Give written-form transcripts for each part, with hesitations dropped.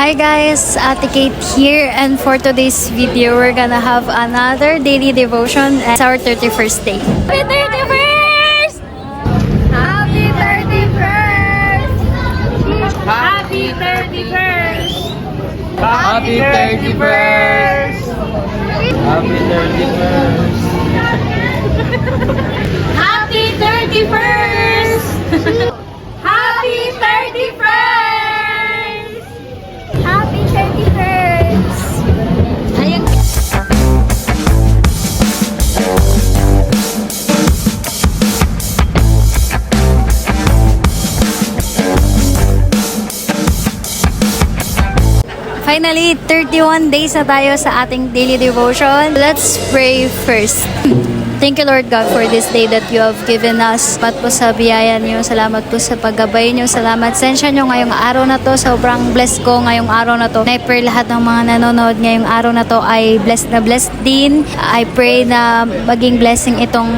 Hi guys, Ate Kate here, and for today's video, we're gonna have another daily devotion. It's our 31st day. Happy 31st! Happy 31st! Happy 31st! Happy 31st! Happy 31st! Happy 31st! Happy 31st! Happy 31st! Ayun. Finally, 31 days na tayo sa ating daily devotion. Let's pray first. Thank you, Lord God, for this day that you have given us. Salamat po sa biyaya niyo. Salamat po sa paggabay niyo. Salamat. Sensya niyo ngayong araw na to. Sobrang blessed ko ngayong araw na to. I pray lahat ng mga nanonood ngayong araw na to ay blessed na blessed din. I pray na maging blessing itong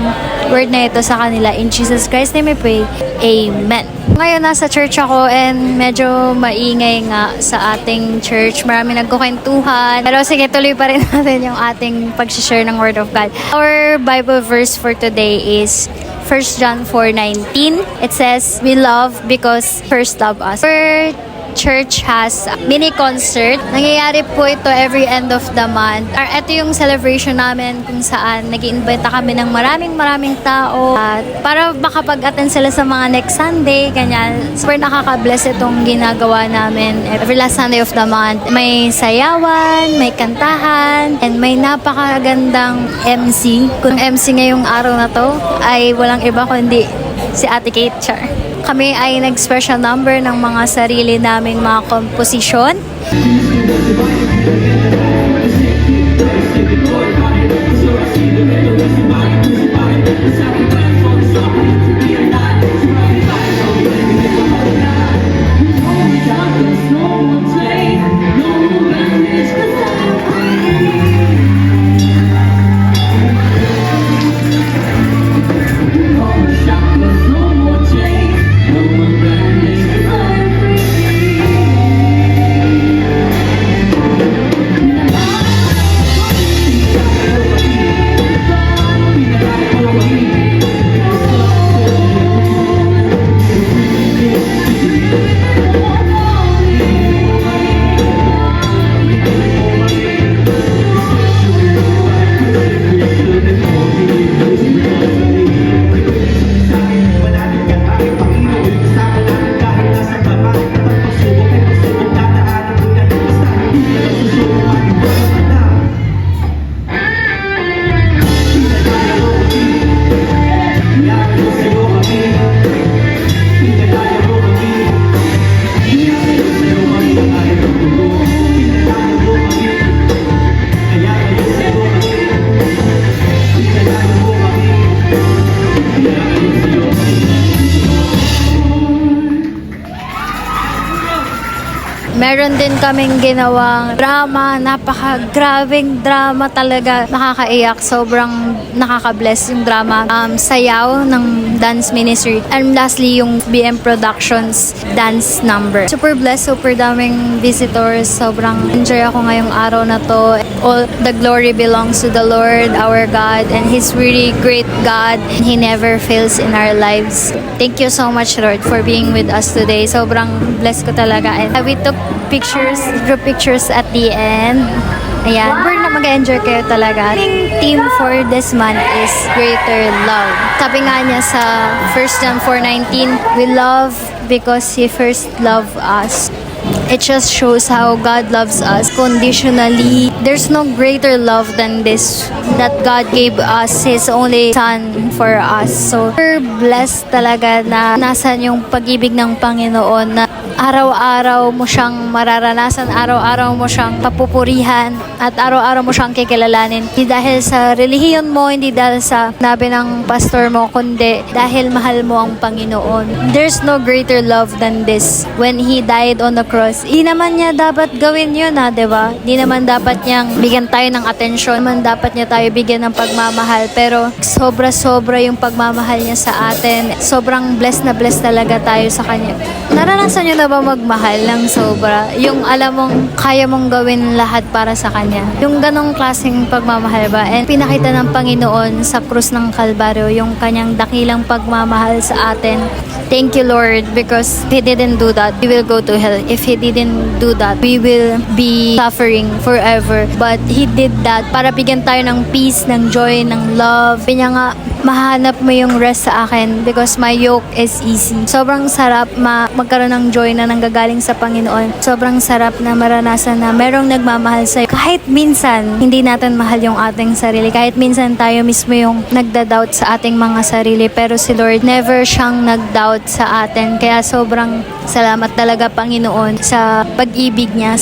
word na ito sa kanila. In Jesus Christ's name I pray. Amen. Ngayon nasa church ako and medyo maingay nga sa ating church. Marami nagkukwentuhan. Pero sige, tuloy pa rin natin yung ating pag-share ng Word of God. Our Bible verse for today is 1 John 4:19. It says, "We love because first love us." Our church has mini concert. Nangyayari po ito every end of the month. Ito yung celebration namin kung saan nag-iimbita kami ng maraming tao para makapag-attend sila sa mga next Sunday, ganyan. Super nakaka-bless itong ginagawa namin every last Sunday of the month. May sayawan, may kantahan, and may napakagandang MC. Kung MC ngayong araw na to ay walang iba kundi si Ate Kate Char. Kami ay nag-special number ng mga sarili naming mga komposisyon. Meron din kaming ginawang drama, napaka-grabing drama talaga. Nakakaiyak, sobrang nakaka-bless yung drama. Sayaw ng dance ministry. And lastly, yung BM Productions dance number. Super blessed, super daming visitors. Sobrang enjoy ako ngayong araw na to. All the glory belongs to the Lord, our God, and He's really great God. He never fails in our lives. Thank you so much, Lord, for being with us today. Sobrang blessed ko talaga. And we took group pictures at the end. Ayan, we're na mag-enjoy kayo talaga. Ang theme for this month is Greater Love. Sabi nga niya sa 1 John 4:19, we love because He first loved us. It just shows how God loves us conditionally. There's no greater love than this, that God gave us His only Son for us. So, we're blessed talaga na nasan yung pag-ibig ng Panginoon na araw-araw mo siyang mararanasan, araw-araw mo siyang papupurihan, at araw-araw mo siyang kikilalanin. Hindi dahil sa relihiyon mo, hindi dahil sa nabi ng pastor mo, kundi dahil mahal mo ang Panginoon. There's no greater love than this. When He died on the cross, hindi naman niya dapat gawin yun, diba? Hindi naman dapat niyang bigyan tayo ng atensyon. Hindi naman dapat niya tayo bigyan ng pagmamahal. Pero sobra-sobra yung pagmamahal niya sa atin. Sobrang blessed na blessed talaga tayo sa Kanya. Naranasan nyo na ba magmahal ng sobra? Yung alam mong kaya mong gawin lahat para sa Kanya. Yung ganong klaseng pagmamahal ba? And pinakita ng Panginoon sa krus ng Kalbaryo yung Kanyang dakilang pagmamahal sa atin. Thank you, Lord, because He didn't do that, we will go to hell. If He didn't do that, we will be suffering forever. But He did that para bigyan tayo ng peace, ng joy, ng love. Kanya nga, mahanap mo yung rest sa akin because my yoke is easy. Sobrang sarap magkaroon ng joy na nanggagaling sa Panginoon. Sobrang sarap na maranasan na merong nagmamahal sa'yo. Kahit minsan, hindi natin mahal yung ating sarili. Kahit minsan tayo mismo yung nagda-doubt sa ating mga sarili. Pero si Lord, never siyang nag-doubt sa atin. Kaya sobrang salamat talaga, Panginoon, sa pag-ibig niya.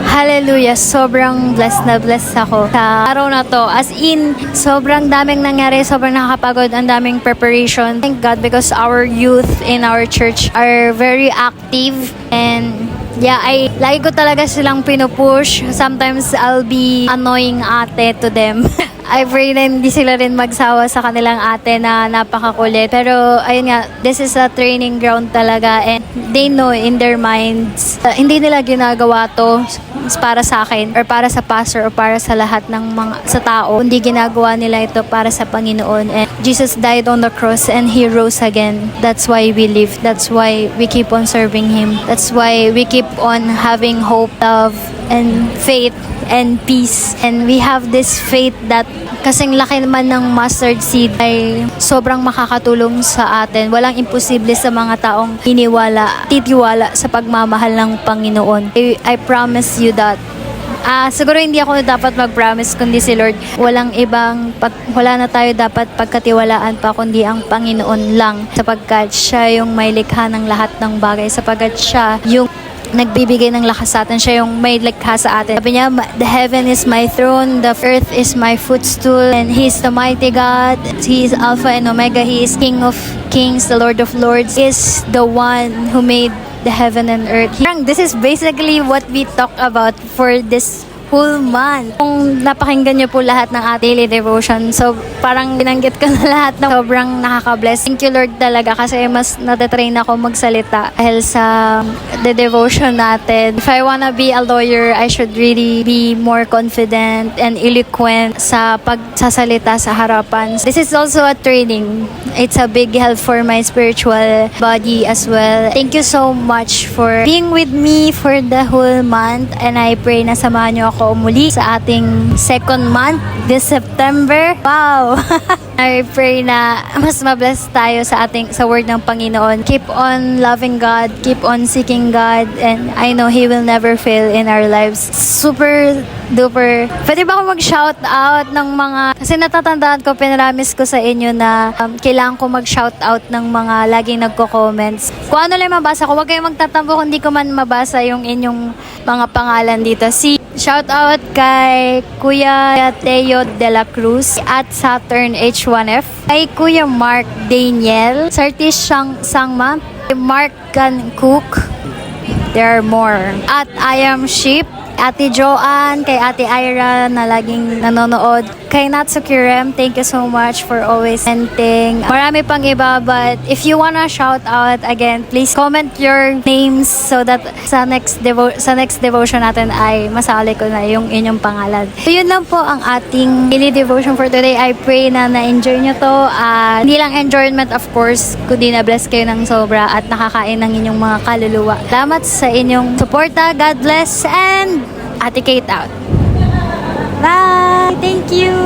Hallelujah! Sobrang blessed na blessed ako sa araw na to. As in, sobrang daming nangyari, sobrang nakakapagod, ang daming preparation. Thank God because our youth in our church are very active and yeah, lagi ko talaga silang pinupush. Sometimes I'll be annoying ate to them. I pray na hindi sila rin magsawa sa kanilang ate na napakakulit. Pero ayun nga, this is a training ground talaga and they know in their minds, hindi nila ginagawa to para sa akin or para sa pastor or para sa lahat ng mga sa tao. Hindi ginagawa nila ito para sa Panginoon. And Jesus died on the cross and He rose again. That's why we live. That's why we keep on serving Him. That's why we keep on having hope, love, and faith and peace. And we have this faith that kasing laki naman ng mustard seed ay sobrang makakatulong sa atin. Walang imposible sa mga taong titiwala sa pagmamahal ng Panginoon. I promise you that. Siguro hindi ako dapat mag-promise kundi si Lord. Wala na tayo dapat pagkatiwalaan pa kundi ang Panginoon lang, sapagkat Siya yung may likha ng lahat ng bagay, sapagkat Siya yung nagbibigay ng lakas sa atin. Siya yung may likha sa atin. Sabi niya, the heaven is my throne, the earth is my footstool, and He is the mighty God. He is Alpha and Omega. He is King of Kings, the Lord of Lords. He is the one who made the heaven and earth. This is basically what we talk about for this whole month. Kung napakinggan niyo po lahat ng ating daily devotion, so parang binanggit ko na lahat na sobrang nakaka-bless. Thank you, Lord, talaga kasi mas natatrain ako magsalita dahil sa the devotion natin. If I wanna be a lawyer, I should really be more confident and eloquent sa pagsasalita sa harapan. This is also a training. It's a big help for my spiritual body as well. Thank you so much for being with me for the whole month, and I pray na samahan niyo ako muli sa ating second month this September. Wow! I pray na mas mabless tayo sa word ng Panginoon. Keep on loving God, keep on seeking God, and I know He will never fail in our lives. Super duper. Pwede ba ako mag-shout out ng mga, kasi natatandaan ko, pinaramis ko sa inyo na kailangan ko mag-shout out ng mga laging nagko-comments. Kung ano lang mabasa ko, huwag kayong magtatampo kung hindi ko man mabasa yung inyong mga pangalan dito. Shout out kay Kuya Teo de la Cruz at Saturn H1F, kay Kuya Mark Daniel, Sartis Sangma, Mark Gan Cook, there are more, at I Am Sheep, Ate Joanne, kay Ate Ira na laging nanonood, kay Natsuki Rem, thank you so much for always commenting. Marami pang iba, but if you wanna shout out again, please comment your names so that sa next devotion natin ay masali ko na yung inyong pangalan. So yun lang po ang ating daily devotion for today. I pray na na-enjoy nyo to. Hindi lang enjoyment, of course, kundi na-bless kayo ng sobra at nakakain ng inyong mga kaluluwa. Salamat sa inyong suporta. God bless, and Ate Kate out. Bye! Thank you!